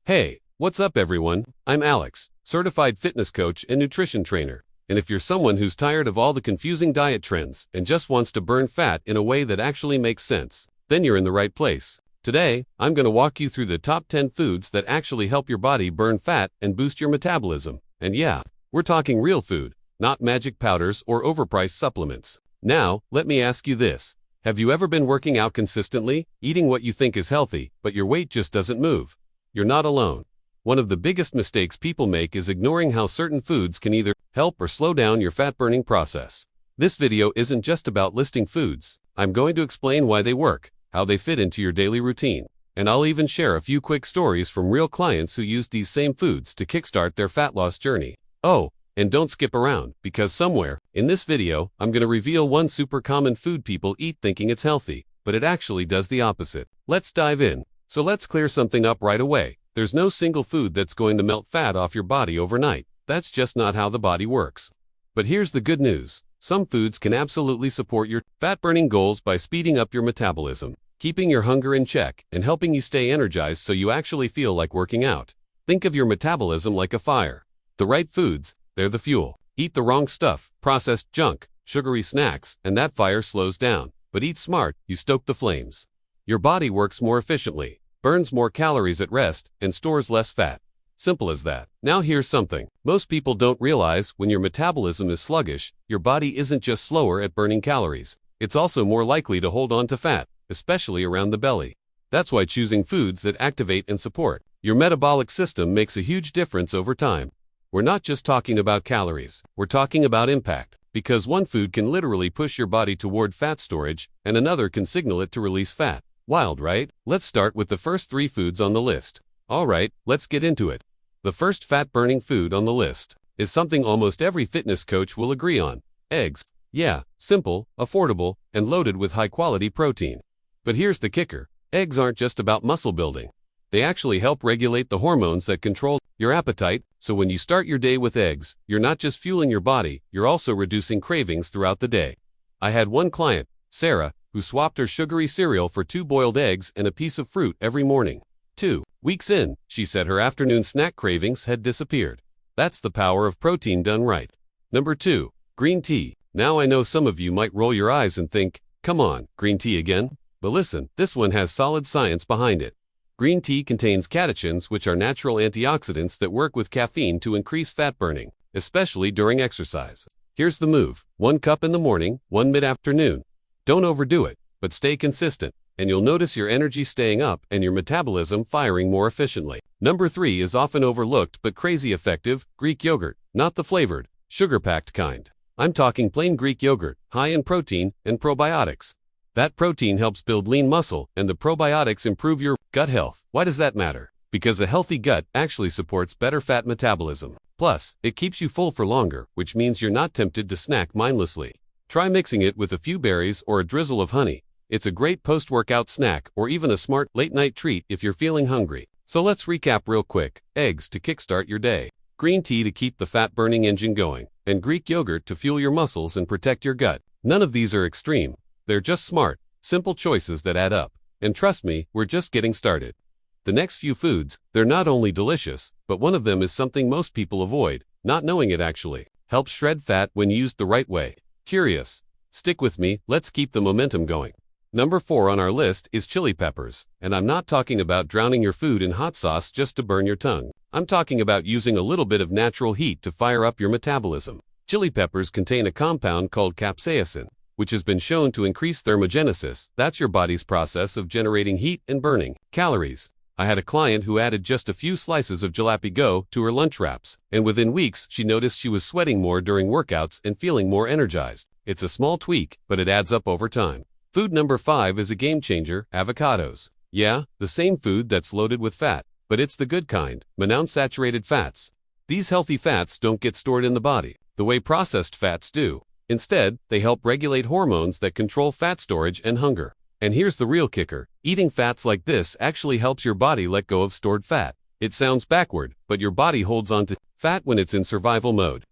Hey, what's up everyone? I'm Alex, certified fitness coach and nutrition trainer. And if you're someone who's tired of all the confusing diet trends and just wants to burn fat in a way that actually makes sense, then you're in the right place. Today, I'm going to walk you through the top 10 foods that actually help your body burn fat and boost your metabolism. And yeah, we're talking real food, not magic powders or overpriced supplements. Now, let me ask you this. Have you ever been working out consistently, eating what you think is healthy, but your weight just doesn't move? You're not alone. One of the biggest mistakes people make is ignoring how certain foods can either help or slow down your fat-burning process. This video isn't just about listing foods. I'm going to explain why they work, how they fit into your daily routine, and I'll even share a few quick stories from real clients who used these same foods to kickstart their fat loss journey. Oh, and don't skip around, because somewhere in this video, I'm going to reveal one super common food people eat thinking it's healthy, but it actually does the opposite. Let's dive in. So let's clear something up right away. There's no single food that's going to melt fat off your body overnight. That's just not how the body works. But here's the good news. Some foods can absolutely support your fat-burning goals by speeding up your metabolism, keeping your hunger in check, and helping you stay energized so you actually feel like working out. Think of your metabolism like a fire. The right foods, they're the fuel. Eat the wrong stuff, processed junk, sugary snacks, and that fire slows down. But eat smart, you stoke the flames. Your body works more efficiently, burns more calories at rest, and stores less fat. Simple as that. Now here's something most people don't realize: when your metabolism is sluggish, your body isn't just slower at burning calories, it's also more likely to hold on to fat, especially around the belly. That's why choosing foods that activate and support your metabolic system makes a huge difference over time. We're not just talking about calories, we're talking about impact, because one food can literally push your body toward fat storage, and another can signal it to release fat. Wild, right? Let's start with the first 3 foods on the list. Alright, let's get into it. The first fat-burning food on the list is something almost every fitness coach will agree on: eggs. Yeah, simple, affordable, and loaded with high-quality protein. But here's the kicker. Eggs aren't just about muscle building. They actually help regulate the hormones that control your appetite, so when you start your day with eggs, you're not just fueling your body, you're also reducing cravings throughout the day. I had one client, Sarah, who swapped her sugary cereal for 2 boiled eggs and a piece of fruit every morning. 2 weeks in, she said her afternoon snack cravings had disappeared. That's the power of protein done right. Number 2. Green tea. Now I know some of you might roll your eyes and think, come on, green tea again? But listen, this one has solid science behind it. Green tea contains catechins, which are natural antioxidants that work with caffeine to increase fat burning, especially during exercise. Here's the move: 1 cup in the morning, 1 mid-afternoon. Don't overdo it, but stay consistent, and you'll notice your energy staying up and your metabolism firing more efficiently. Number 3 is often overlooked but crazy effective: Greek yogurt. Not the flavored, sugar-packed kind. I'm talking plain Greek yogurt, high in protein and probiotics. That protein helps build lean muscle, and the probiotics improve your gut health. Why does that matter? Because a healthy gut actually supports better fat metabolism. Plus, it keeps you full for longer, which means you're not tempted to snack mindlessly. Try mixing it with a few berries or a drizzle of honey. It's a great post-workout snack or even a smart late-night treat if you're feeling hungry. So let's recap real quick. Eggs to kickstart your day. Green tea to keep the fat-burning engine going. And Greek yogurt to fuel your muscles and protect your gut. None of these are extreme. They're just smart, simple choices that add up. And trust me, we're just getting started. The next few foods, they're not only delicious, but one of them is something most people avoid, not knowing it actually helps shred fat when used the right way. Curious? Stick with me, let's keep the momentum going. Number 4 on our list is chili peppers, and I'm not talking about drowning your food in hot sauce just to burn your tongue. I'm talking about using a little bit of natural heat to fire up your metabolism. Chili peppers contain a compound called capsaicin, which has been shown to increase thermogenesis. That's your body's process of generating heat and burning calories. I had a client who added just a few slices of jalapeno go to her lunch wraps, and within weeks she noticed she was sweating more during workouts and feeling more energized. It's a small tweak, but it adds up over time. Food number 5 is a game changer: avocados. Yeah, the same food that's loaded with fat, but it's the good kind, monounsaturated fats. These healthy fats don't get stored in the body the way processed fats do. Instead, they help regulate hormones that control fat storage and hunger. And here's the real kicker: eating fats like this actually helps your body let go of stored fat. It sounds backward, but your body holds on to fat when it's in survival mode.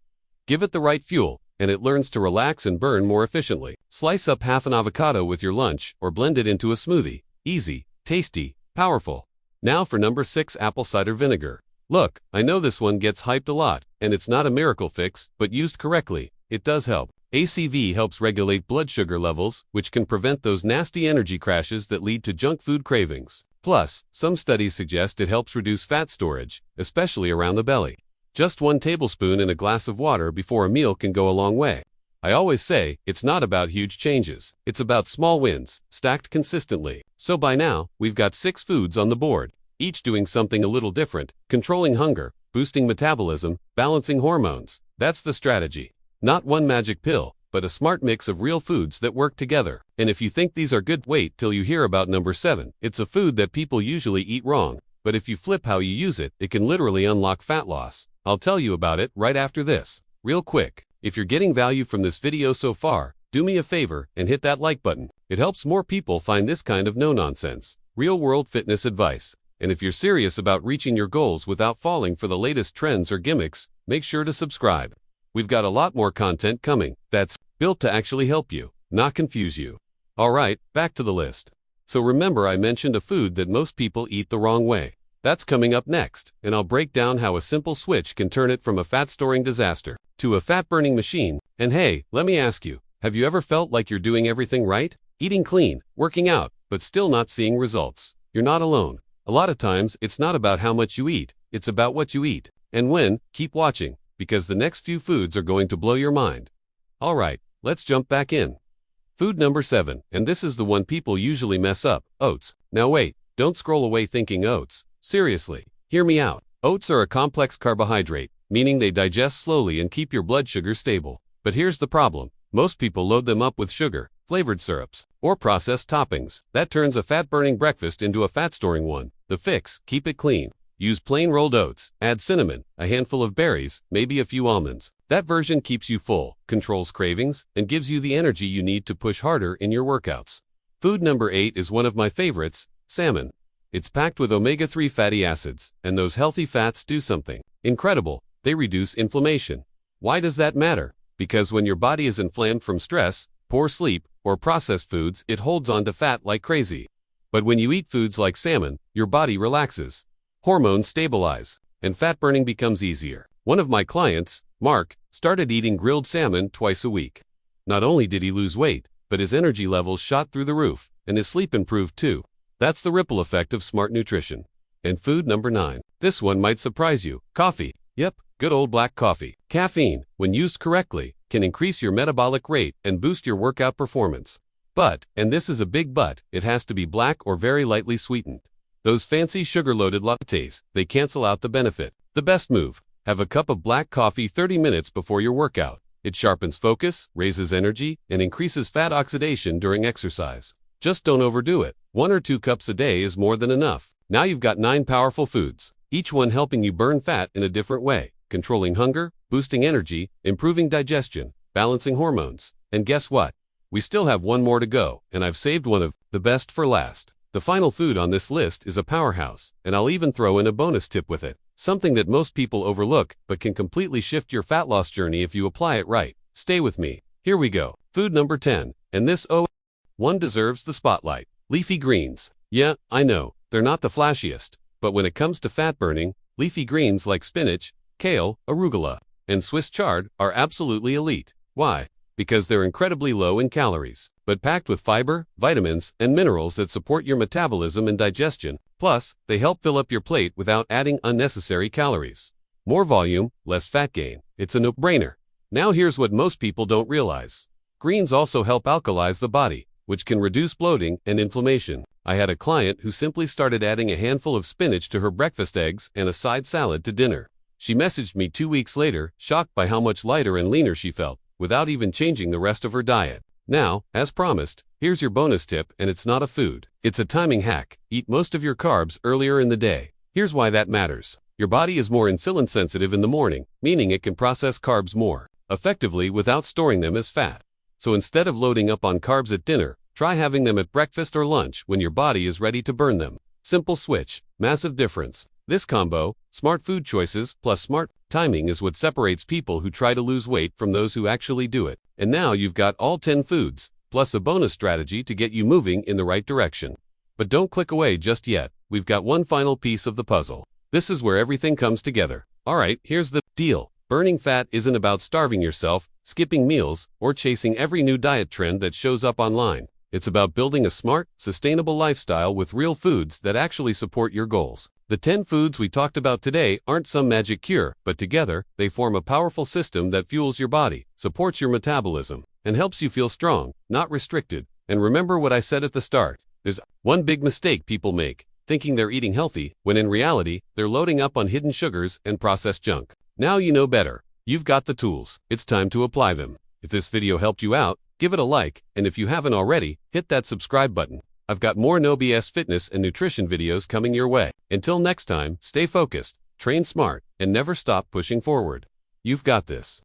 Give it the right fuel, and it learns to relax and burn more efficiently. Slice up half an avocado with your lunch, or blend it into a smoothie. Easy, tasty, powerful. Now for number 6, apple cider vinegar. Look, I know this one gets hyped a lot, and it's not a miracle fix, but used correctly, it does help. ACV helps regulate blood sugar levels, which can prevent those nasty energy crashes that lead to junk food cravings. Plus, some studies suggest it helps reduce fat storage, especially around the belly. Just 1 tablespoon in a glass of water before a meal can go a long way. I always say, it's not about huge changes, it's about small wins, stacked consistently. So by now, we've got 6 foods on the board, each doing something a little different, controlling hunger, boosting metabolism, balancing hormones. That's the strategy. Not one magic pill, but a smart mix of real foods that work together. And if you think these are good, wait till you hear about number 7. It's a food that people usually eat wrong, but if you flip how you use it, it can literally unlock fat loss. I'll tell you about it right after this. Real quick, if you're getting value from this video so far, do me a favor and hit that like button. It helps more people find this kind of no-nonsense, real-world fitness advice. And if you're serious about reaching your goals without falling for the latest trends or gimmicks, make sure to subscribe. We've got a lot more content coming that's built to actually help you, not confuse you. Alright, back to the list. So remember I mentioned a food that most people eat the wrong way. That's coming up next, and I'll break down how a simple switch can turn it from a fat-storing disaster to a fat-burning machine. And hey, let me ask you, have you ever felt like you're doing everything right? Eating clean, working out, but still not seeing results? You're not alone. A lot of times, it's not about how much you eat, it's about what you eat. And when, keep watching, because the next few foods are going to blow your mind. Alright, let's jump back in. Food number 7, and this is the one people usually mess up, oats. Now wait, don't scroll away thinking oats. Seriously, hear me out. Oats are a complex carbohydrate, meaning they digest slowly and keep your blood sugar stable. But here's the problem. Most people load them up with sugar, flavored syrups, or processed toppings. That turns a fat-burning breakfast into a fat-storing one. The fix, keep it clean. Use plain rolled oats, add cinnamon, a handful of berries, maybe a few almonds. That version keeps you full, controls cravings, and gives you the energy you need to push harder in your workouts. Food number 8 is one of my favorites, salmon. It's packed with omega-3 fatty acids, and those healthy fats do something incredible. They reduce inflammation. Why does that matter? Because when your body is inflamed from stress, poor sleep, or processed foods, it holds on to fat like crazy. But when you eat foods like salmon, your body relaxes. Hormones stabilize, and fat burning becomes easier. One of my clients, Mark, started eating grilled salmon twice a week. Not only did he lose weight, but his energy levels shot through the roof, and his sleep improved too. That's the ripple effect of smart nutrition. And food number 9. This one might surprise you. Coffee. Yep, good old black coffee. Caffeine, when used correctly, can increase your metabolic rate and boost your workout performance. But, and this is a big but, it has to be black or very lightly sweetened. Those fancy sugar-loaded lattes, they cancel out the benefit. The best move, have a cup of black coffee 30 minutes before your workout. It sharpens focus, raises energy, and increases fat oxidation during exercise. Just don't overdo it. 1 or 2 cups a day is more than enough. Now you've got 9 powerful foods, each one helping you burn fat in a different way, controlling hunger, boosting energy, improving digestion, balancing hormones. And guess what? We still have one more to go, and I've saved one of the best for last. The final food on this list is a powerhouse, and I'll even throw in a bonus tip with it. Something that most people overlook, but can completely shift your fat loss journey if you apply it right. Stay with me. Here we go. Food number 10, and this one deserves the spotlight. Leafy greens. Yeah, I know, they're not the flashiest, but when it comes to fat burning, leafy greens like spinach, kale, arugula, and Swiss chard are absolutely elite. Why? Because they're incredibly low in calories, but packed with fiber, vitamins, and minerals that support your metabolism and digestion. Plus, they help fill up your plate without adding unnecessary calories. More volume, less fat gain. It's a no-brainer. Now here's what most people don't realize. Greens also help alkalize the body, which can reduce bloating and inflammation. I had a client who simply started adding a handful of spinach to her breakfast eggs and a side salad to dinner. She messaged me 2 weeks later, shocked by how much lighter and leaner she felt, without even changing the rest of her diet. Now, as promised, here's your bonus tip, and it's not a food. It's a timing hack. Eat most of your carbs earlier in the day. Here's why that matters. Your body is more insulin sensitive in the morning, meaning it can process carbs more effectively without storing them as fat. So instead of loading up on carbs at dinner, try having them at breakfast or lunch when your body is ready to burn them. Simple switch, massive difference. This combo, smart food choices plus smart timing, is what separates people who try to lose weight from those who actually do it. And now you've got all 10 foods, plus a bonus strategy to get you moving in the right direction. But don't click away just yet. we've got one final piece of the puzzle. This is where everything comes together. Alright, here's the deal. Burning fat isn't about starving yourself, skipping meals, or chasing every new diet trend that shows up online. It's about building a smart, sustainable lifestyle with real foods that actually support your goals. The 10 foods we talked about today aren't some magic cure, but together, they form a powerful system that fuels your body, supports your metabolism, and helps you feel strong, not restricted. And remember what I said at the start. There's one big mistake people make, thinking they're eating healthy, when in reality, they're loading up on hidden sugars and processed junk. Now you know better. You've got the tools. It's time to apply them. If this video helped you out, give it a like, and if you haven't already, hit that subscribe button. I've got more no BS fitness and nutrition videos coming your way. Until next time, stay focused, train smart, and never stop pushing forward. You've got this.